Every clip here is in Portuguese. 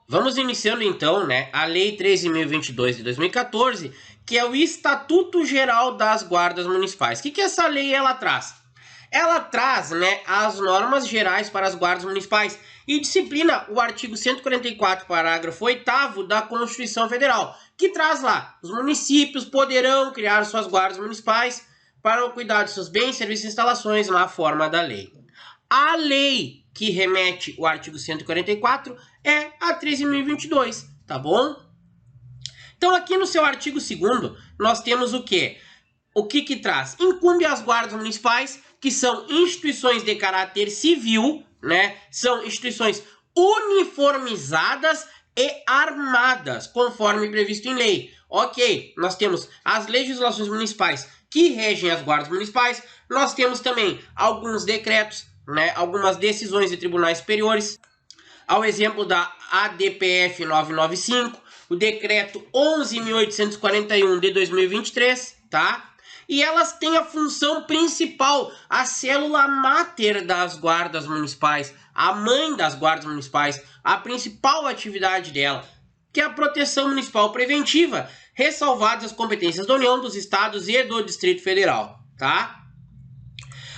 Vamos iniciando então, né, a Lei 13.022 de 2014, que é o Estatuto Geral das Guardas Municipais. O que essa lei ela traz? Ela traz, né, as normas gerais para as guardas municipais e disciplina o artigo 144, parágrafo 8º da Constituição Federal, que traz lá: os municípios poderão criar suas guardas municipais para o cuidado de seus bens, serviços e instalações na forma da lei. A lei que remete o artigo 144 é a 13.022, tá bom? Então aqui no seu artigo 2º, nós temos o quê? O que traz? Incumbe às guardas municipais, que são instituições de caráter civil, né? São instituições uniformizadas e armadas, conforme previsto em lei. Ok, nós temos as legislações municipais que regem as guardas municipais, nós temos também alguns decretos, né? Algumas decisões de tribunais superiores, ao exemplo da ADPF 995, o decreto 11.841 de 2023, tá? E elas têm a função principal, a célula máter das guardas municipais, a mãe das guardas municipais, a principal atividade dela, que é a proteção municipal preventiva, ressalvadas as competências da União, dos Estados e do Distrito Federal, tá?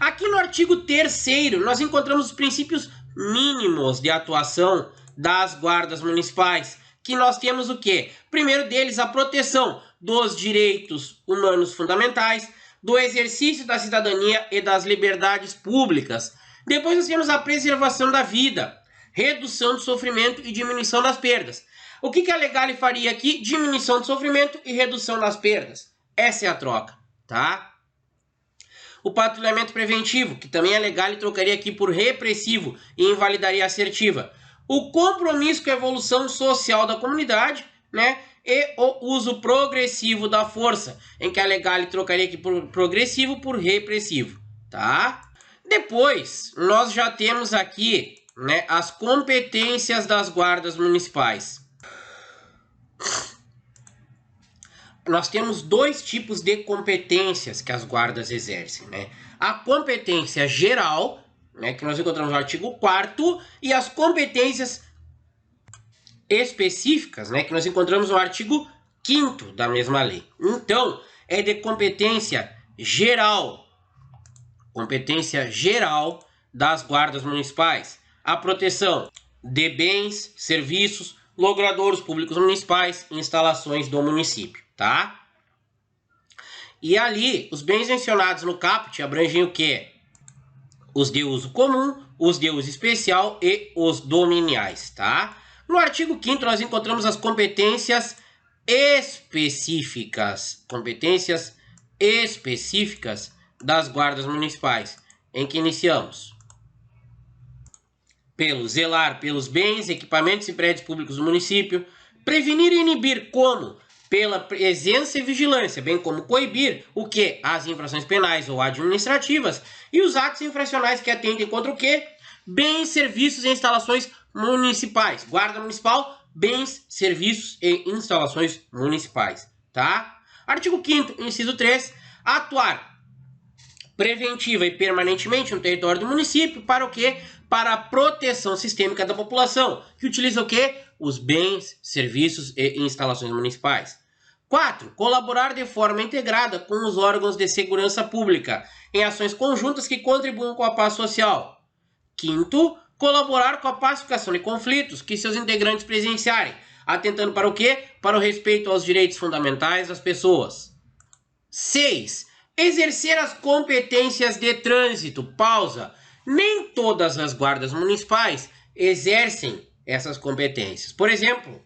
Aqui no artigo 3º, nós encontramos os princípios mínimos de atuação das guardas municipais, que nós temos o quê? Primeiro deles, a proteção dos direitos humanos fundamentais, do exercício da cidadania e das liberdades públicas. Depois nós temos a preservação da vida, redução do sofrimento e diminuição das perdas. O que a Legale faria aqui? Diminuição do sofrimento e redução das perdas. Essa é a troca, tá? O patrulhamento preventivo, que também é legal, e trocaria aqui por repressivo e invalidaria assertiva. O compromisso com a evolução social da comunidade, né? E o uso progressivo da força, em que a legal trocaria aqui por progressivo por repressivo, tá? Depois, nós já temos aqui, né, as competências das guardas municipais. Nós temos dois tipos de competências que as guardas exercem, né? A competência geral, né, que nós encontramos no artigo 4º, e as competências específicas, né, que nós encontramos no artigo 5º da mesma lei. Então, é de competência geral das guardas municipais, a proteção de bens, serviços, logradouros públicos municipais e instalações do município, tá? E ali, os bens mencionados no caput abrangem o quê? Os de uso comum, os de uso especial e os dominiais, tá? No artigo 5º nós encontramos as competências específicas. Competências específicas das guardas municipais, em que iniciamos pelo zelar pelos bens, equipamentos e prédios públicos do município, prevenir e inibir como? Pela presença e vigilância, bem como coibir o que? As infrações penais ou administrativas e os atos infracionais que atentem contra o que? Bens, serviços e instalações municipais. Guarda municipal, bens, serviços e instalações municipais, tá? Artigo 5º, inciso 3, atuar preventiva e permanentemente no território do município para o quê? Para a proteção sistêmica da população, que utiliza o quê? Os bens, serviços e instalações municipais. 4. Colaborar de forma integrada com os órgãos de segurança pública em ações conjuntas que contribuam com a paz social. 5. Colaborar com a pacificação de conflitos que seus integrantes presenciarem, atentando para o quê? Para o respeito aos direitos fundamentais das pessoas. 6. Exercer as competências de trânsito. Pausa. Nem todas as guardas municipais exercem essas competências. Por exemplo,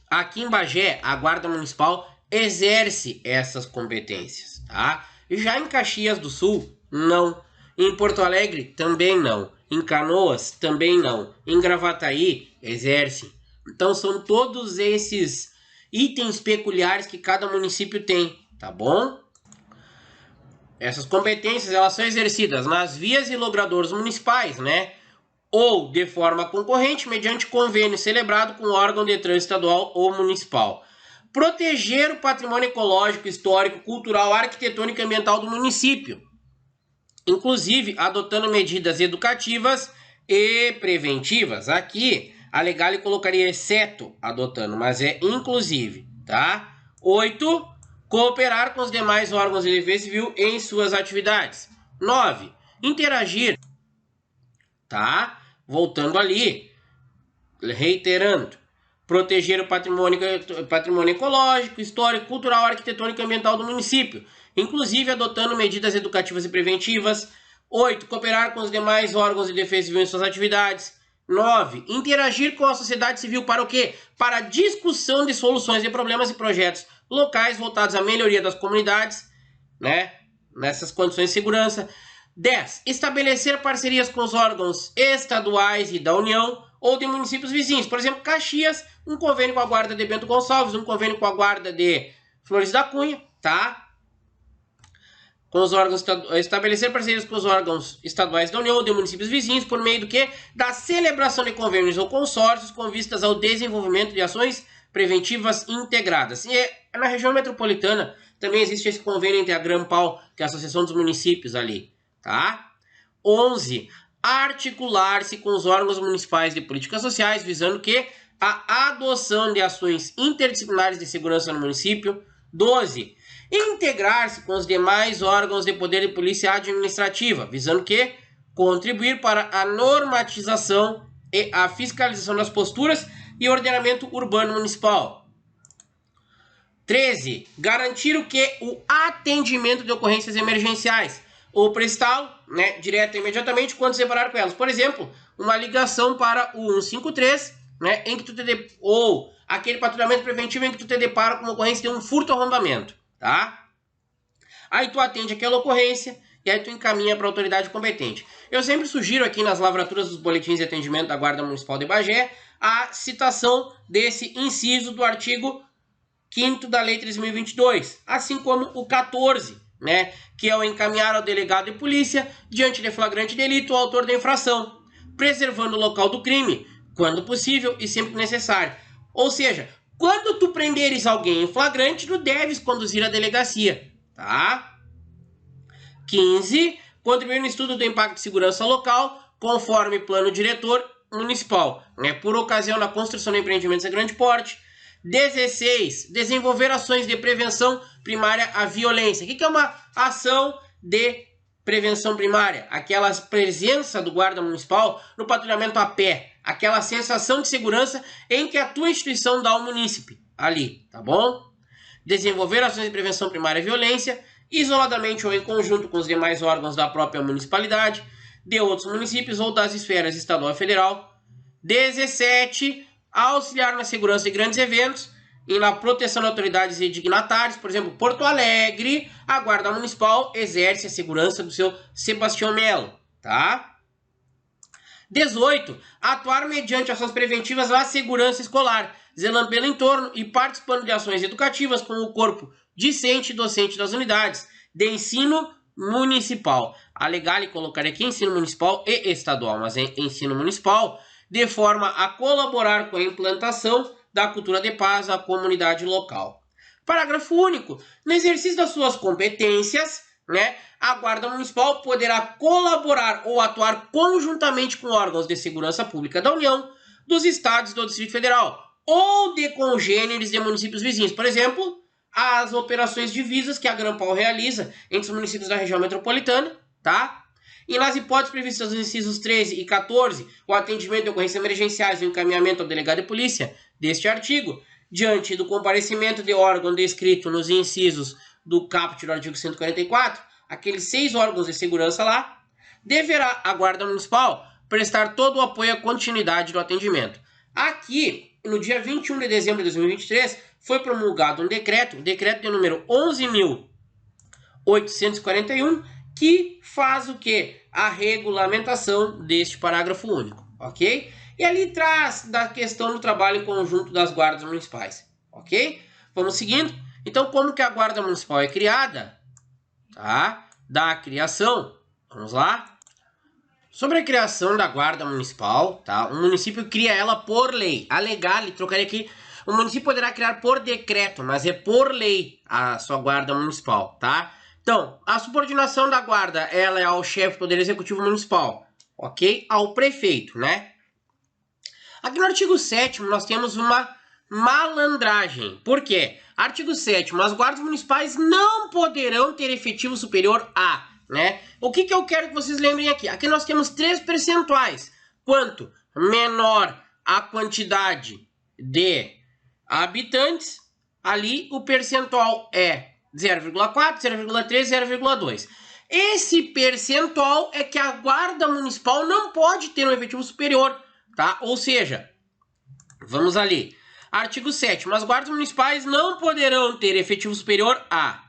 aqui em Bagé, a guarda municipal exerce essas competências, tá? Já em Caxias do Sul, não. Em Porto Alegre, também não. Em Canoas, também não. Em Gravataí, exercem. Então, são todos esses itens peculiares que cada município tem, tá bom? Essas competências, elas são exercidas nas vias e logradouros municipais, né? Ou de forma concorrente, mediante convênio celebrado com órgão de trânsito estadual ou municipal. Proteger o patrimônio ecológico, histórico, cultural, arquitetônico e ambiental do município, inclusive adotando medidas educativas e preventivas. Aqui, A legal colocaria exceto adotando, mas é inclusive, tá? 8. Cooperar com os demais órgãos de defesa civil em suas atividades. 9. Interagir, tá? Voltando ali, reiterando. Proteger o patrimônio ecológico, histórico, cultural, arquitetônico e ambiental do município, inclusive adotando medidas educativas e preventivas. 8. Cooperar com os demais órgãos de defesa civil em suas atividades. 9. Interagir com a sociedade civil para o quê? Para a discussão de soluções de problemas e projetos locais voltados à melhoria das comunidades, né? Nessas condições de segurança. 10. Estabelecer parcerias com os órgãos estaduais e da União ou de municípios vizinhos. Por exemplo, Caxias, um convênio com a Guarda de Bento Gonçalves, um convênio com a Guarda de Flores da Cunha, tá? Com os órgãos, estabelecer parcerias com os órgãos estaduais da União ou de municípios vizinhos por meio do que? Da celebração de convênios ou consórcios com vistas ao desenvolvimento de ações preventivas integradas. E na região metropolitana também existe esse convênio entre a Grampal, que é a Associação dos Municípios ali, tá? 11. Articular-se com os órgãos municipais de políticas sociais, visando que? A adoção de ações interdisciplinares de segurança no município. 12. Integrar-se com os demais órgãos de poder de polícia administrativa, visando que? Contribuir para a normatização e a fiscalização das posturas e ordenamento urbano municipal. 13. Garantir o que? O atendimento de ocorrências emergenciais, ou prestá-lo, né, direto e imediatamente quando separar com elas. Por exemplo, uma ligação para o 153, né, em que tu ou aquele patrulhamento preventivo em que tu te depara com uma ocorrência de um furto ou arrombamento, tá? Aí tu atende aquela ocorrência e aí tu encaminha para a autoridade competente. Eu sempre sugiro aqui nas lavraturas dos boletins de atendimento da Guarda Municipal de Bagé a citação desse inciso do artigo 5º da Lei 3.022, assim como o 14, né, que é o encaminhar ao delegado de polícia diante de flagrante delito o autor da infração, preservando o local do crime, quando possível e sempre necessário. Ou seja, quando tu prenderes alguém em flagrante, tu deves conduzir à delegacia, tá? 15. Contribuir no estudo do impacto de segurança local, conforme plano diretor municipal, né, por ocasião da construção de empreendimentos de grande porte. 16. Desenvolver ações de prevenção primária à violência. O que é uma ação de prevenção primária? Aquela presença do guarda municipal no patrulhamento a pé. Aquela sensação de segurança em que a tua instituição dá ao munícipe. Ali, tá bom? Desenvolver ações de prevenção primária à violência, isoladamente ou em conjunto com os demais órgãos da própria municipalidade, de outros municípios ou das esferas estadual e federal. 17. Auxiliar na segurança de grandes eventos e na proteção de autoridades e dignatários. Por exemplo, Porto Alegre, a Guarda Municipal exerce a segurança do seu Sebastião Melo, tá? 18. Atuar mediante ações preventivas à segurança escolar, zelando pelo entorno e participando de ações educativas com o corpo discente e docente das unidades de ensino municipal. A legal colocaria aqui ensino municipal e estadual, mas é ensino municipal, de forma a colaborar com a implantação da cultura de paz na comunidade local. Parágrafo único. No exercício das suas competências, né, a Guarda Municipal poderá colaborar ou atuar conjuntamente com órgãos de segurança pública da União, dos Estados e do Distrito Federal, ou de congêneres de municípios vizinhos. Por exemplo, as operações divisas que a Grampal realiza entre os municípios da região metropolitana, tá? E nas hipóteses previstas nos incisos 13 e 14, o atendimento de ocorrências emergenciais e o encaminhamento ao delegado de polícia deste artigo, diante do comparecimento de órgão descrito nos incisos do caput do artigo 144, aqueles 6 órgãos de segurança lá, deverá a Guarda Municipal prestar todo o apoio à continuidade do atendimento. Aqui, no dia 21 de dezembro de 2023, foi promulgado um decreto, o decreto de número 11.841, que faz o quê? A regulamentação deste parágrafo único, ok? E ali traz da questão do trabalho em conjunto das guardas municipais, ok? Vamos seguindo. Então, como que a Guarda Municipal é criada? Tá? Da criação, vamos lá. Sobre a criação da Guarda Municipal, tá? O município cria ela por lei. A legal, trocaria aqui, o município poderá criar por decreto, mas é por lei a sua Guarda Municipal, tá? Então, a subordinação da guarda, ela é ao chefe do Poder Executivo Municipal, ok? Ao prefeito, né? Aqui no artigo 7º nós temos uma malandragem. Por quê? Artigo 7º, as guardas municipais não poderão ter efetivo superior a, né? O que eu quero que vocês lembrem aqui? Aqui nós temos 3 percentuais. Quanto menor a quantidade de habitantes, ali o percentual é 0,4, 0,3, 0,2. Esse percentual é que a guarda municipal não pode ter um efetivo superior, tá? Ou seja, vamos ali. Artigo 7º, as guardas municipais não poderão ter efetivo superior a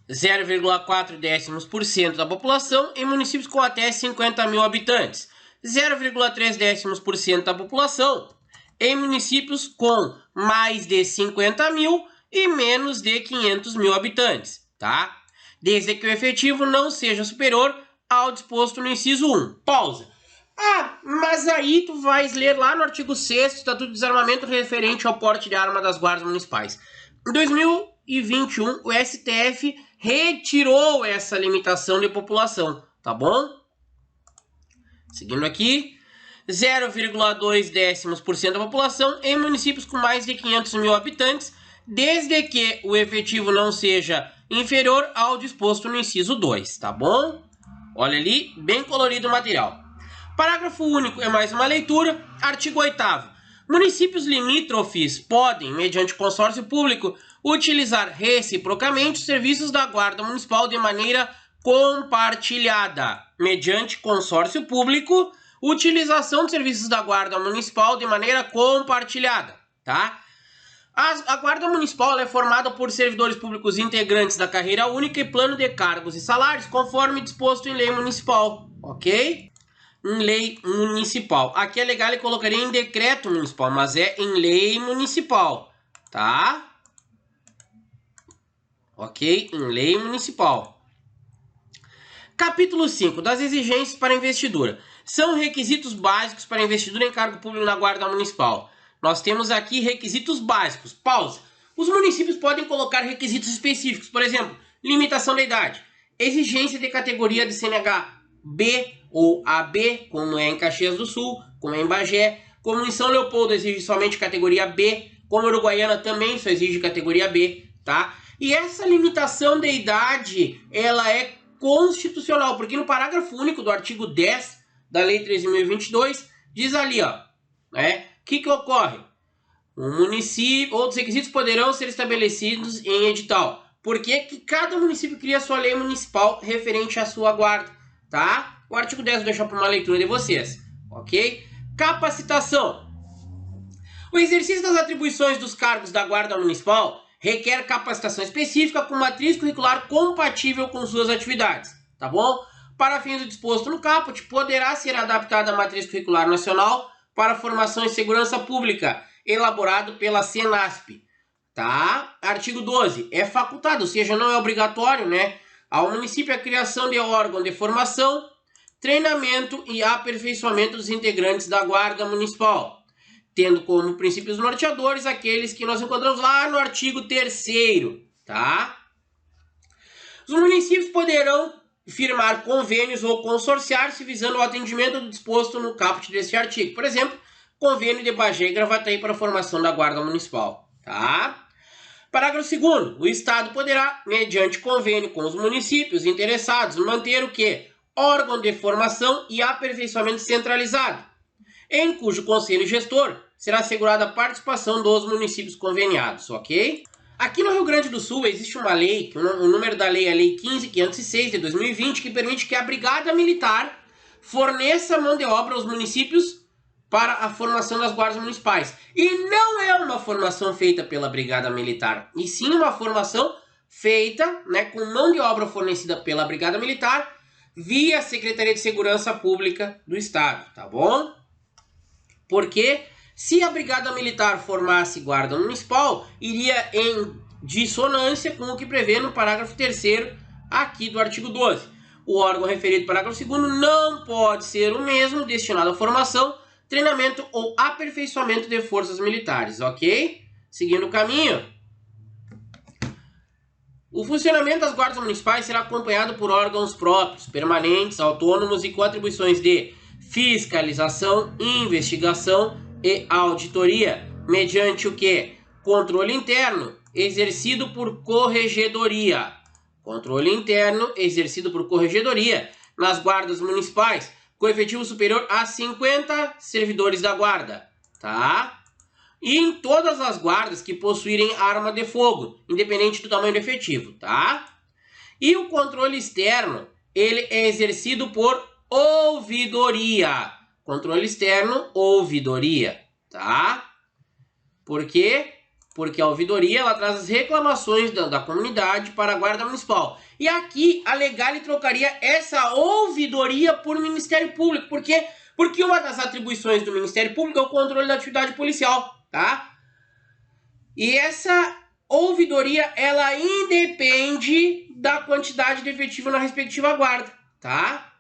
0,4% da população em municípios com até 50 mil habitantes, 0,3% da população em municípios com mais de 50 mil e menos de 500 mil habitantes, tá? Desde que o efetivo não seja superior ao disposto no inciso 1. Pausa. Ah, mas aí tu vais ler lá no artigo 6º, Estatuto de Desarmamento referente ao porte de arma das guardas municipais. Em 2021, o STF retirou essa limitação de população, tá bom? Seguindo aqui, 0,2% da população em municípios com mais de 500 mil habitantes, desde que o efetivo não seja inferior ao disposto no inciso 2, tá bom? Olha ali, bem colorido o material. Parágrafo único é mais uma leitura. Artigo 8º. Municípios limítrofes podem, mediante consórcio público, utilizar reciprocamente os serviços da Guarda Municipal de maneira compartilhada. Mediante consórcio público, utilização dos serviços da Guarda Municipal de maneira compartilhada, tá? A Guarda Municipal é formada por servidores públicos integrantes da carreira única e plano de cargos e salários, conforme disposto em lei municipal, ok? Em lei municipal. Aqui é legal, ele colocaria em decreto municipal, mas é em lei municipal, tá? Ok? Em lei municipal. Capítulo 5. Das exigências para investidura. São requisitos básicos para investidura em cargo público na Guarda Municipal. Nós temos aqui requisitos básicos. Pausa. Os municípios podem colocar requisitos específicos. Por exemplo, limitação da idade. Exigência de categoria de CNH B ou AB, como é em Caxias do Sul, como é em Bagé. Como em São Leopoldo exige somente categoria B. Como Uruguaiana também só exige categoria B, tá? E essa limitação de idade, ela é constitucional, porque no parágrafo único do artigo 10 da Lei 13.022, diz ali, ó, né? O que ocorre? O município, outros requisitos poderão ser estabelecidos em edital. Por que cada município cria sua lei municipal referente à sua guarda, tá? O artigo 10 eu vou deixar para uma leitura de vocês, ok? Capacitação. O exercício das atribuições dos cargos da Guarda Municipal requer capacitação específica com matriz curricular compatível com suas atividades, tá bom? Para fins do disposto no caput, poderá ser adaptada a matriz curricular nacional para formação em segurança pública, elaborado pela Senasp, tá? Artigo 12. É facultado, ou seja, não é obrigatório, né? Ao município a criação de órgão de formação, treinamento e aperfeiçoamento dos integrantes da Guarda Municipal, tendo como princípios norteadores aqueles que nós encontramos lá no artigo 3º, tá? Os municípios poderão firmar convênios ou consorciar-se visando o atendimento do disposto no caput deste artigo. Por exemplo, convênio de Bagé e Gravataí para a formação da Guarda Municipal, tá? Parágrafo 2º. O Estado poderá, mediante convênio com os municípios interessados, manter o quê? Órgão de formação e aperfeiçoamento centralizado, em cujo conselho gestor será assegurada a participação dos municípios conveniados, ok? Aqui no Rio Grande do Sul existe uma lei, o número da lei é a Lei 15.506 de 2020, que permite que a Brigada Militar forneça mão de obra aos municípios para a formação das guardas municipais. E não é uma formação feita pela Brigada Militar, e sim uma formação feita, né, com mão de obra fornecida pela Brigada Militar via Secretaria de Segurança Pública do Estado, tá bom? Porque se a Brigada Militar formasse Guarda Municipal, iria em dissonância com o que prevê no parágrafo 3º aqui do artigo 12. O órgão referido no parágrafo 2º não pode ser o mesmo destinado à formação, treinamento ou aperfeiçoamento de forças militares, ok? Seguindo o caminho. O funcionamento das guardas municipais será acompanhado por órgãos próprios, permanentes, autônomos e com atribuições de fiscalização, investigação, e auditoria, mediante o quê? Controle interno, exercido por corregedoria. Controle interno, exercido por corregedoria, nas guardas municipais, com efetivo superior a 50 servidores da guarda, tá? E em todas as guardas que possuírem arma de fogo, independente do tamanho do efetivo, tá? E o controle externo, ele é exercido por ouvidoria. Controle externo, ouvidoria, tá? Por quê? Porque a ouvidoria, ela traz as reclamações da comunidade para a guarda municipal. E aqui, a Legale trocaria essa ouvidoria por Ministério Público. Por quê? Porque uma das atribuições do Ministério Público é o controle da atividade policial, tá? E essa ouvidoria, ela independe da quantidade de efetivo na respectiva guarda, tá?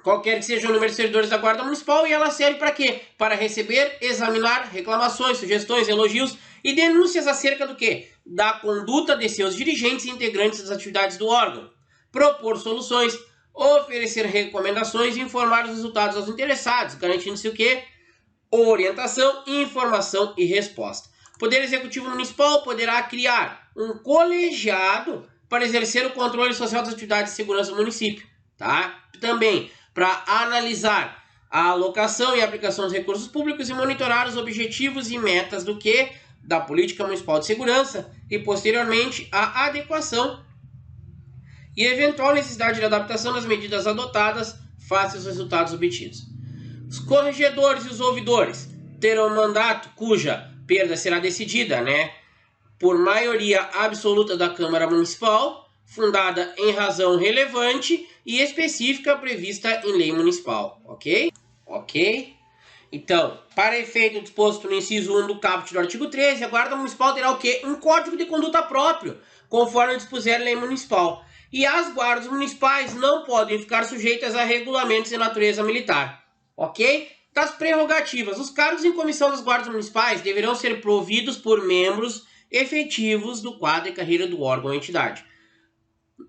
Qualquer que seja o número de servidores da guarda municipal, e ela serve para quê? Para receber, examinar reclamações, sugestões, elogios e denúncias acerca do quê? Da conduta de seus dirigentes e integrantes das atividades do órgão. Propor soluções, oferecer recomendações e informar os resultados aos interessados, garantindo-se o quê? Orientação, informação e resposta. O Poder Executivo Municipal poderá criar um colegiado para exercer o controle social das atividades de segurança do município, tá? Também para analisar a alocação e aplicação dos recursos públicos e monitorar os objetivos e metas do que? Da Política Municipal de Segurança e, posteriormente, a adequação e eventual necessidade de adaptação das medidas adotadas face aos resultados obtidos. Os corregedores e os ouvidores terão mandato cuja perda será decidida, por maioria absoluta da Câmara Municipal, fundada em razão relevante e específica prevista em lei municipal, ok? Ok? Então, para efeito disposto no inciso 1 do caput do artigo 13, a Guarda Municipal terá o quê? Um código de conduta próprio, conforme dispuser a lei municipal. E as guardas municipais não podem ficar sujeitas a regulamentos de natureza militar, ok? Das prerrogativas, os cargos em comissão das guardas municipais deverão ser providos por membros efetivos do quadro e carreira do órgão ou entidade.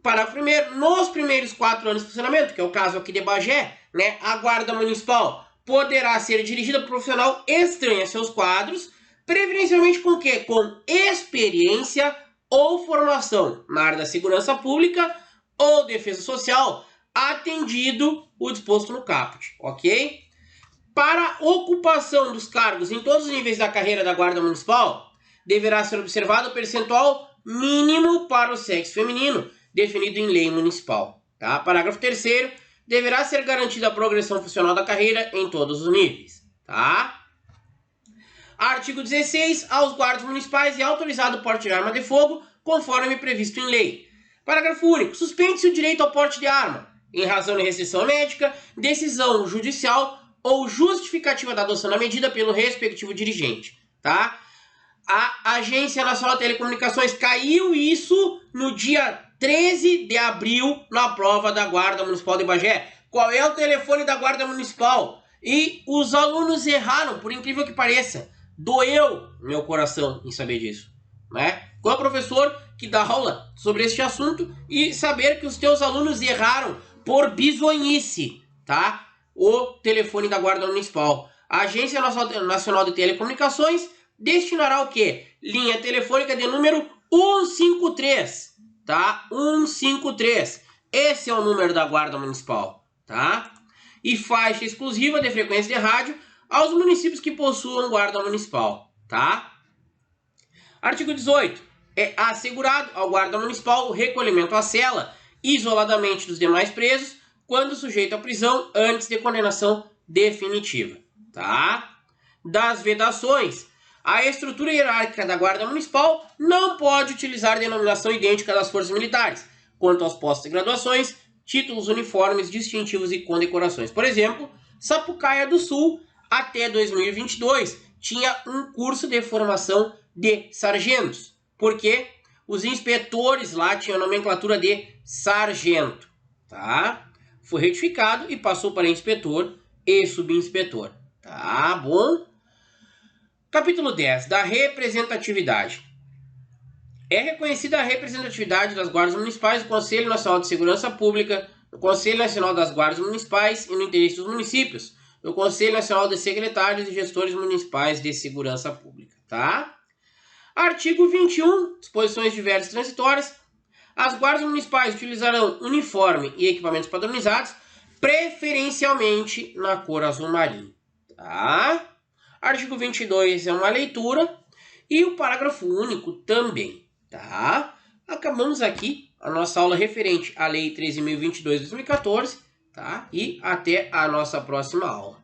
Parágrafo 1º, nos primeiros 4 anos de funcionamento, que é o caso aqui de Bagé, a Guarda Municipal poderá ser dirigida por profissional estranho a seus quadros, preferencialmente com o quê? Com experiência ou formação na área da segurança pública ou defesa social, atendido o disposto no caput, ok? Para ocupação dos cargos em todos os níveis da carreira da Guarda Municipal, deverá ser observado o percentual mínimo para o sexo feminino, definido em lei municipal. Tá? Parágrafo 3º, deverá ser garantida a progressão funcional da carreira em todos os níveis. Tá? Artigo 16. Aos guardas municipais é autorizado o porte de arma de fogo, conforme previsto em lei. Parágrafo único. Suspende-se o direito ao porte de arma, em razão de restrição médica, decisão judicial ou justificativa da adoção da medida pelo respectivo dirigente. Tá? A Agência Nacional de Telecomunicações caiu isso no dia 13 de abril na prova da Guarda Municipal de Bagé. Qual é o telefone da Guarda Municipal? E os alunos erraram, por incrível que pareça. Doeu meu coração em saber disso. Qual é o professor que dá aula sobre este assunto e saber que os teus alunos erraram por bizonhice, tá? O telefone da Guarda Municipal. A Agência Nacional de Telecomunicações destinará o quê? Linha telefônica de número 153, tá? 153. Esse é o número da Guarda Municipal, tá? E faixa exclusiva de frequência de rádio aos municípios que possuam guarda municipal, tá? Artigo 18. É assegurado ao guarda municipal o recolhimento à cela, isoladamente dos demais presos, quando sujeito à prisão antes de condenação definitiva, tá? Das vedações. A estrutura hierárquica da Guarda Municipal não pode utilizar denominação idêntica das forças militares, quanto aos postos e graduações, títulos, uniformes, distintivos e condecorações. Por exemplo, Sapucaia do Sul, até 2022, tinha um curso de formação de sargentos, porque os inspetores lá tinham a nomenclatura de sargento, tá? Foi retificado e passou para inspetor e subinspetor, tá bom? Capítulo 10, da representatividade. É reconhecida a representatividade das guardas municipais do Conselho Nacional de Segurança Pública, do Conselho Nacional das Guardas Municipais e no interesse dos municípios, do Conselho Nacional de Secretários e Gestores Municipais de Segurança Pública, tá? Artigo 21, disposições diversas e transitórias. As guardas municipais utilizarão uniforme e equipamentos padronizados, preferencialmente na cor azul marinho, tá? Artigo 22 é uma leitura e o parágrafo único também, tá? Acabamos aqui a nossa aula referente à Lei 13.022 de 2014, tá? E até a nossa próxima aula.